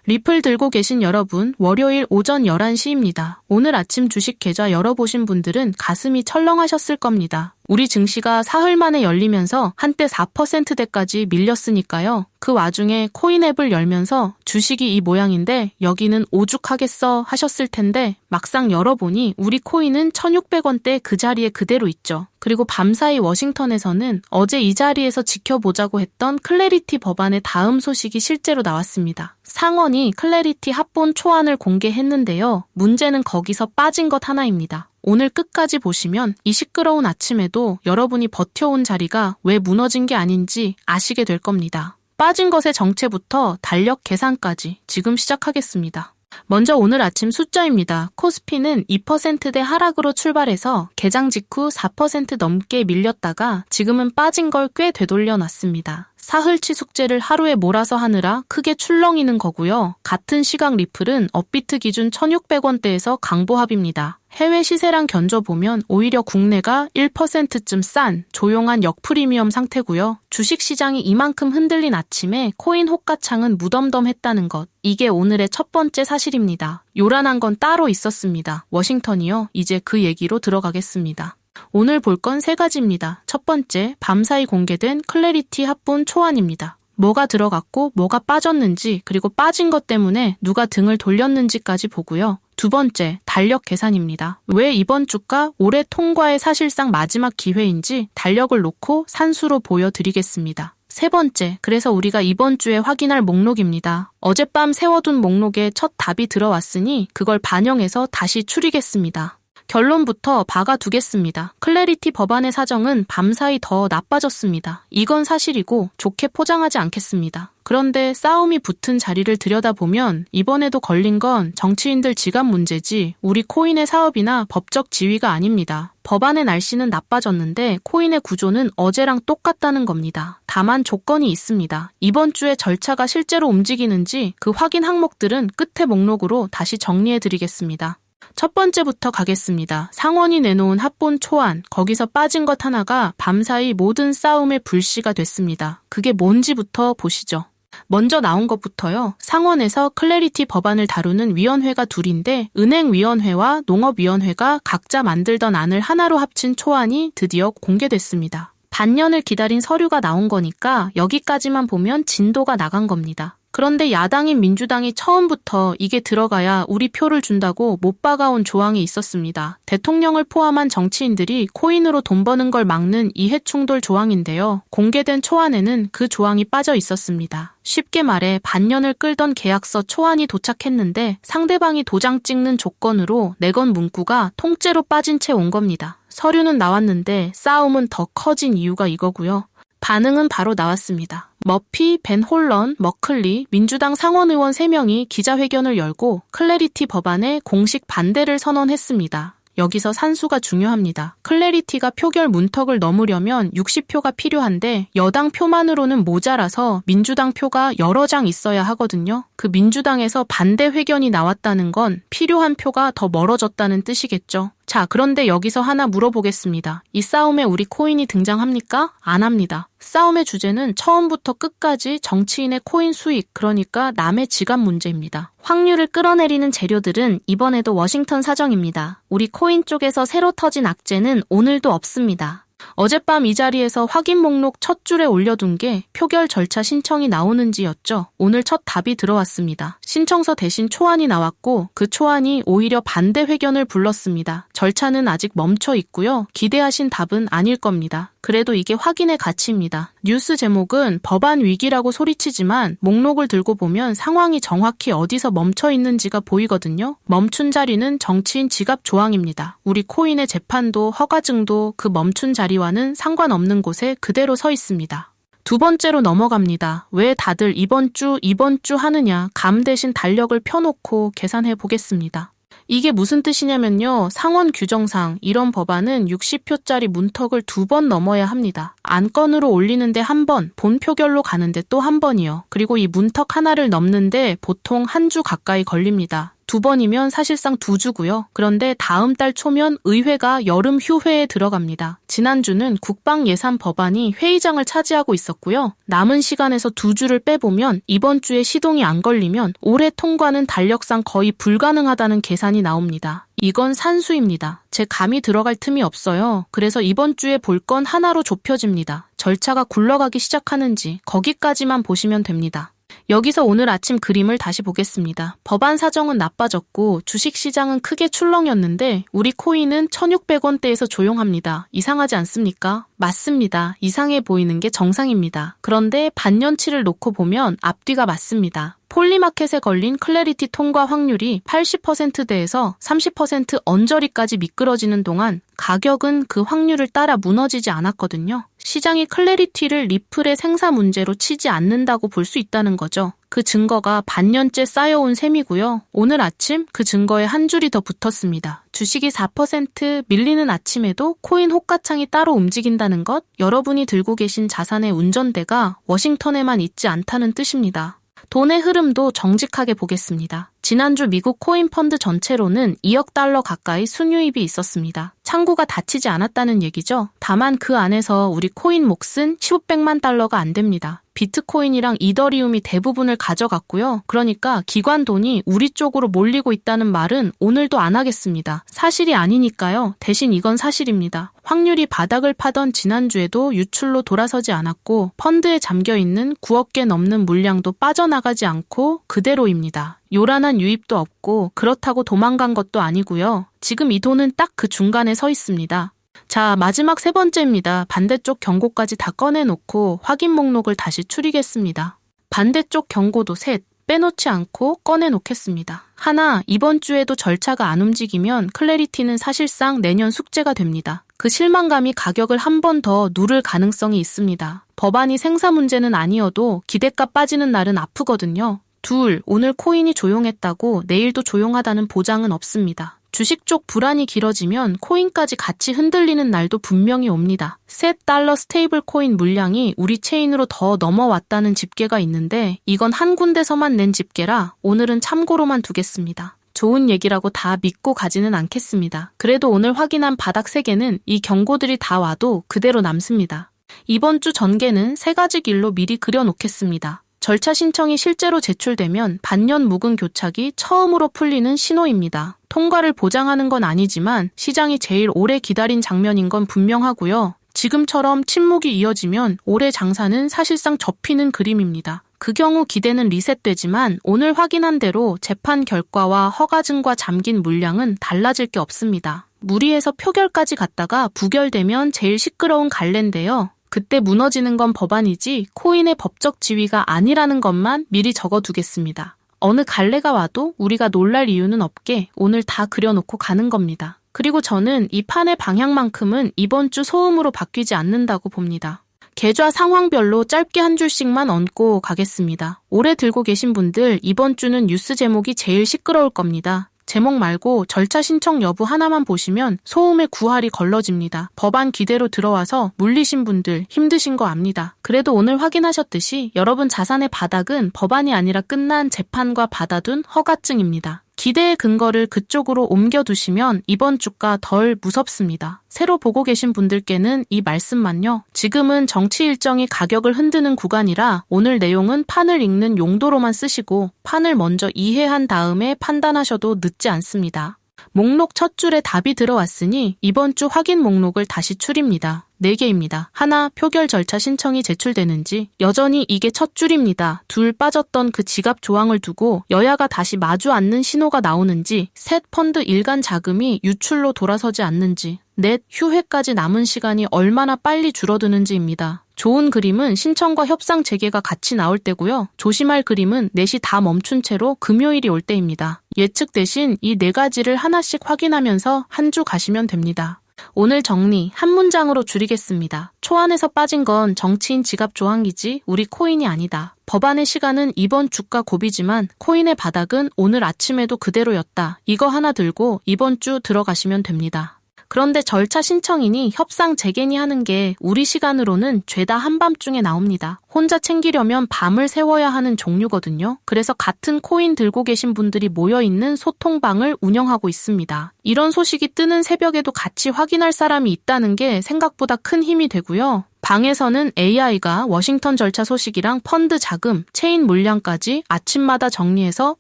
리플 들고 계신 여러분, 월요일 오전 11시입니다. 오늘 아침 주식 계좌 열어보신 분들은 가슴이 철렁하셨을 겁니다. 우리 증시가 사흘 만에 열리면서 한때 4%대까지 밀렸으니까요. 그 와중에 코인 앱을 열면서 주식이 이 모양인데 여기는 오죽하겠어 하셨을 텐데 막상 열어보니 우리 코인은 1,600원대 그 자리에 그대로 있죠. 그리고 밤사이 워싱턴에서는 어제 이 자리에서 지켜보자고 했던 클래리티 법안의 다음 소식이 실제로 나왔습니다. 상원이 클래리티 합본 초안을 공개했는데요. 문제는 거기서 빠진 것 하나입니다. 오늘 끝까지 보시면 이 시끄러운 아침에도 여러분이 버텨온 자리가 왜 무너진 게 아닌지 아시게 될 겁니다. 빠진 것의 정체부터 달력 계산까지 지금 시작하겠습니다. 먼저 오늘 아침 숫자입니다. 코스피는 2%대 하락으로 출발해서 개장 직후 4% 넘게 밀렸다가 지금은 빠진 걸 꽤 되돌려놨습니다. 사흘치 숙제를 하루에 몰아서 하느라 크게 출렁이는 거고요. 같은 시각 리플은 업비트 기준 1,600원대에서 강보합입니다. 해외 시세랑 견줘보면 오히려 국내가 1%쯤 싼 조용한 역프리미엄 상태고요. 주식시장이 이만큼 흔들린 아침에 코인 호가창은 무덤덤했다는 것. 이게 오늘의 첫 번째 사실입니다. 요란한 건 따로 있었습니다. 워싱턴이요. 이제 그 얘기로 들어가겠습니다. 오늘 볼 건 세 가지입니다. 첫 번째, 밤사이 공개된 클래리티 합본 초안입니다. 뭐가 들어갔고 뭐가 빠졌는지 그리고 빠진 것 때문에 누가 등을 돌렸는지까지 보고요. 두 번째, 달력 계산입니다. 왜 이번 주가 올해 통과의 사실상 마지막 기회인지 달력을 놓고 산수로 보여드리겠습니다. 세 번째, 그래서 우리가 이번 주에 확인할 목록입니다. 어젯밤 세워둔 목록에 첫 답이 들어왔으니 그걸 반영해서 다시 추리겠습니다. 결론부터 박아두겠습니다. 클래리티 법안의 사정은 밤사이 더 나빠졌습니다. 이건 사실이고 좋게 포장하지 않겠습니다. 그런데 싸움이 붙은 자리를 들여다보면 이번에도 걸린 건 정치인들 지갑 문제지 우리 코인의 사업이나 법적 지위가 아닙니다. 법안의 날씨는 나빠졌는데 코인의 구조는 어제랑 똑같다는 겁니다. 다만 조건이 있습니다. 이번 주에 절차가 실제로 움직이는지 그 확인 항목들은 끝에 목록으로 다시 정리해드리겠습니다. 첫 번째부터 가겠습니다. 상원이 내놓은 합본 초안, 거기서 빠진 것 하나가 밤사이 모든 싸움의 불씨가 됐습니다. 그게 뭔지부터 보시죠. 먼저 나온 것부터요. 상원에서 클래리티 법안을 다루는 위원회가 둘인데 은행위원회와 농업위원회가 각자 만들던 안을 하나로 합친 초안이 드디어 공개됐습니다. 반년을 기다린 서류가 나온 거니까 여기까지만 보면 진도가 나간 겁니다. 그런데 야당인 민주당이 처음부터 이게 들어가야 우리 표를 준다고 못 박아온 조항이 있었습니다. 대통령을 포함한 정치인들이 코인으로 돈 버는 걸 막는 이해충돌 조항인데요. 공개된 초안에는 그 조항이 빠져 있었습니다. 쉽게 말해 반년을 끌던 계약서 초안이 도착했는데 상대방이 도장 찍는 조건으로 내건 문구가 통째로 빠진 채 온 겁니다. 서류는 나왔는데 싸움은 더 커진 이유가 이거고요. 반응은 바로 나왔습니다. 머피, 벤 홀런, 머클리, 민주당 상원의원 3명이 기자회견을 열고 클래리티 법안에 공식 반대를 선언했습니다. 여기서 산수가 중요합니다. 클래리티가 표결 문턱을 넘으려면 60표가 필요한데 여당 표만으로는 모자라서 민주당 표가 여러 장 있어야 하거든요. 그 민주당에서 반대 회견이 나왔다는 건 필요한 표가 더 멀어졌다는 뜻이겠죠. 자, 그런데 여기서 하나 물어보겠습니다. 이 싸움에 우리 코인이 등장합니까? 안 합니다. 싸움의 주제는 처음부터 끝까지 정치인의 코인 수익, 그러니까 남의 지갑 문제입니다. 확률을 끌어내리는 재료들은 이번에도 워싱턴 사정입니다. 우리 코인 쪽에서 새로 터진 악재는 오늘도 없습니다. 어젯밤 이 자리에서 확인 목록 첫 줄에 올려둔 게 표결 절차 신청이 나오는지였죠. 오늘 첫 답이 들어왔습니다. 신청서 대신 초안이 나왔고 그 초안이 오히려 반대 회견을 불렀습니다. 절차는 아직 멈춰 있고요. 기대하신 답은 아닐 겁니다. 그래도 이게 확인의 가치입니다. 뉴스 제목은 법안 위기라고 소리치지만 목록을 들고 보면 상황이 정확히 어디서 멈춰 있는지가 보이거든요. 멈춘 자리는 정치인 지갑 조항입니다. 우리 코인의 재판도 허가증도 그 멈춘 자리와는 상관없는 곳에 그대로 서 있습니다. 두 번째로 넘어갑니다. 왜 다들 이번 주 하느냐, 감 대신 달력을 펴놓고 계산해 보겠습니다. 이게 무슨 뜻이냐면요. 상원 규정상 이런 법안은 60표짜리 문턱을 2번 넘어야 합니다. 안건으로 올리는데 1번, 본 표결로 가는데 또 1번이요. 그리고 이 문턱 하나를 넘는데 보통 한 주 가까이 걸립니다. 2번이면 사실상 2주고요. 그런데 다음 달 초면 의회가 여름 휴회에 들어갑니다. 지난주는 국방 예산 법안이 회의장을 차지하고 있었고요. 남은 시간에서 2주를 빼보면 이번 주에 시동이 안 걸리면 올해 통과는 달력상 거의 불가능하다는 계산이 나옵니다. 이건 산수입니다. 제 감이 들어갈 틈이 없어요. 그래서 이번 주에 볼 건 하나로 좁혀집니다. 절차가 굴러가기 시작하는지 거기까지만 보시면 됩니다. 여기서 오늘 아침 그림을 다시 보겠습니다. 법안 사정은 나빠졌고 주식시장은 크게 출렁였는데 우리 코인은 1,600원대에서 조용합니다. 이상하지 않습니까? 맞습니다. 이상해 보이는 게 정상입니다. 그런데 반년치를 놓고 보면 앞뒤가 맞습니다. 폴리마켓에 걸린 클래리티 통과 확률이 80%대에서 30% 언저리까지 미끄러지는 동안 가격은 그 확률을 따라 무너지지 않았거든요. 시장이 클래리티를 리플의 생사 문제로 치지 않는다고 볼 수 있다는 거죠. 그 증거가 반년째 쌓여온 셈이고요. 오늘 아침 그 증거에 한 줄이 더 붙었습니다. 주식이 4% 밀리는 아침에도 코인 호가창이 따로 움직인다는 것, 여러분이 들고 계신 자산의 운전대가 워싱턴에만 있지 않다는 뜻입니다. 돈의 흐름도 정직하게 보겠습니다. 지난주 미국 코인 펀드 전체로는 2억 달러 가까이 순유입이 있었습니다. 창구가 닫히지 않았다는 얘기죠. 다만 그 안에서 우리 코인 몫은 1,500만 달러가 안 됩니다. 비트코인이랑 이더리움이 대부분을 가져갔고요. 그러니까 기관 돈이 우리 쪽으로 몰리고 있다는 말은 오늘도 안 하겠습니다. 사실이 아니니까요. 대신 이건 사실입니다. 확률이 바닥을 파던 지난주에도 유출로 돌아서지 않았고 펀드에 잠겨있는 9억 개 넘는 물량도 빠져나가지 않고 그대로입니다. 요란한 유입도 없고 그렇다고 도망간 것도 아니고요. 지금 이 돈은 딱 그 중간에 서 있습니다. 자, 마지막 3번째입니다. 반대쪽 경고까지 다 꺼내놓고 확인 목록을 다시 추리겠습니다. 반대쪽 경고도 셋, 빼놓지 않고 꺼내놓겠습니다. 하나, 이번 주에도 절차가 안 움직이면 클래리티는 사실상 내년 숙제가 됩니다. 그 실망감이 가격을 한 번 더 누를 가능성이 있습니다. 법안이 생사 문제는 아니어도 기대값 빠지는 날은 아프거든요. 둘, 오늘 코인이 조용했다고 내일도 조용하다는 보장은 없습니다. 주식 쪽 불안이 길어지면 코인까지 같이 흔들리는 날도 분명히 옵니다. 셋, 달러 스테이블 코인 물량이 우리 체인으로 더 넘어왔다는 집계가 있는데 이건 한 군데서만 낸 집계라 오늘은 참고로만 두겠습니다. 좋은 얘기라고 다 믿고 가지는 않겠습니다. 그래도 오늘 확인한 바닥 3개는 이 경고들이 다 와도 그대로 남습니다. 이번 주 전개는 3가지 길로 미리 그려놓겠습니다. 절차 신청이 실제로 제출되면 반년 묵은 교착이 처음으로 풀리는 신호입니다. 통과를 보장하는 건 아니지만 시장이 제일 오래 기다린 장면인 건 분명하고요. 지금처럼 침묵이 이어지면 올해 장사는 사실상 접히는 그림입니다. 그 경우 기대는 리셋되지만 오늘 확인한 대로 재판 결과와 허가증과 잠긴 물량은 달라질 게 없습니다. 무리해서 표결까지 갔다가 부결되면 제일 시끄러운 갈래인데요. 그때 무너지는 건 법안이지 코인의 법적 지위가 아니라는 것만 미리 적어두겠습니다. 어느 갈래가 와도 우리가 놀랄 이유는 없게 오늘 다 그려놓고 가는 겁니다. 그리고 저는 이 판의 방향만큼은 이번 주 소음으로 바뀌지 않는다고 봅니다. 계좌 상황별로 짧게 한 줄씩만 얹고 가겠습니다. 오래 들고 계신 분들 이번 주는 뉴스 제목이 제일 시끄러울 겁니다. 제목 말고 절차 신청 여부 하나만 보시면 소음의 구할이 걸러집니다. 법안 기대로 들어와서 물리신 분들 힘드신 거 압니다. 그래도 오늘 확인하셨듯이 여러분 자산의 바닥은 법안이 아니라 끝난 재판과 받아둔 허가증입니다. 기대의 근거를 그쪽으로 옮겨두시면 이번 주가 덜 무섭습니다. 새로 보고 계신 분들께는 이 말씀만요. 지금은 정치 일정이 가격을 흔드는 구간이라 오늘 내용은 판을 읽는 용도로만 쓰시고 판을 먼저 이해한 다음에 판단하셔도 늦지 않습니다. 목록 첫 줄에 답이 들어왔으니 이번 주 확인 목록을 다시 추립니다. 4개입니다. 하나, 표결 절차 신청이 제출되는지 여전히 이게 첫 줄입니다. 둘, 빠졌던 그 지갑 조항을 두고 여야가 다시 마주 앉는 신호가 나오는지 셋, 펀드 일간 자금이 유출로 돌아서지 않는지 넷, 휴회까지 남은 시간이 얼마나 빨리 줄어드는지입니다. 좋은 그림은 신청과 협상 재개가 같이 나올 때고요. 조심할 그림은 넷이 다 멈춘 채로 금요일이 올 때입니다. 예측 대신 이 4가지를 하나씩 확인하면서 한 주 가시면 됩니다. 오늘 정리 한 문장으로 줄이겠습니다. 초안에서 빠진 건 정치인 지갑 조항이지 우리 코인이 아니다. 법안의 시간은 이번 주가 고비지만 코인의 바닥은 오늘 아침에도 그대로였다. 이거 하나 들고 이번 주 들어가시면 됩니다. 그런데 절차 신청이니 협상 재개니 하는 게 우리 시간으로는 죄다 한밤중에 나옵니다. 혼자 챙기려면 밤을 새워야 하는 종류거든요. 그래서 같은 코인 들고 계신 분들이 모여있는 소통방을 운영하고 있습니다. 이런 소식이 뜨는 새벽에도 같이 확인할 사람이 있다는 게 생각보다 큰 힘이 되고요. 방에서는 AI가 워싱턴 절차 소식이랑 펀드 자금, 체인 물량까지 아침마다 정리해서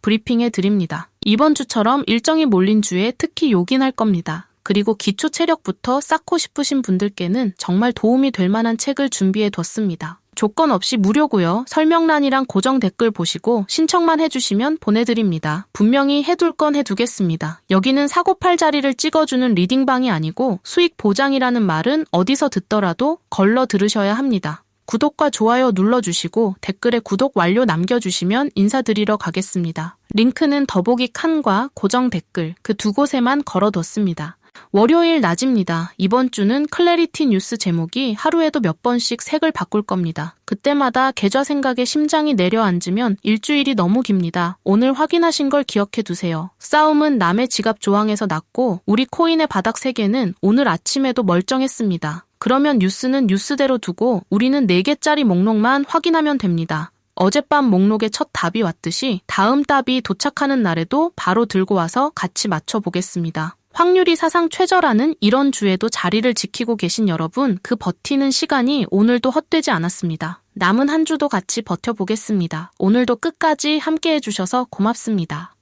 브리핑해 드립니다. 이번 주처럼 일정이 몰린 주에 특히 요긴할 겁니다. 그리고 기초 체력부터 쌓고 싶으신 분들께는 정말 도움이 될 만한 책을 준비해 뒀습니다. 조건 없이 무료고요. 설명란이랑 고정 댓글 보시고 신청만 해주시면 보내드립니다. 분명히 해둘 건 해두겠습니다. 여기는 사고팔 자리를 찍어주는 리딩방이 아니고 수익 보장이라는 말은 어디서 듣더라도 걸러 들으셔야 합니다. 구독과 좋아요 눌러주시고 댓글에 구독 완료 남겨주시면 인사드리러 가겠습니다. 링크는 더보기 칸과 고정 댓글 그 두 곳에만 걸어뒀습니다. 월요일 낮입니다. 이번 주는 클래리티 뉴스 제목이 하루에도 몇 번씩 색을 바꿀 겁니다. 그때마다 계좌 생각에 심장이 내려앉으면 일주일이 너무 깁니다. 오늘 확인하신 걸 기억해 두세요. 싸움은 남의 지갑 조항에서 났고 우리 코인의 바닥 세계는 오늘 아침에도 멀쩡했습니다. 그러면 뉴스는 뉴스대로 두고 우리는 4개짜리 목록만 확인하면 됩니다. 어젯밤 목록에 첫 답이 왔듯이 다음 답이 도착하는 날에도 바로 들고 와서 같이 맞춰보겠습니다. 확률이 사상 최저라는 이런 주에도 자리를 지키고 계신 여러분, 그 버티는 시간이 오늘도 헛되지 않았습니다. 남은 한 주도 같이 버텨보겠습니다. 오늘도 끝까지 함께 해주셔서 고맙습니다.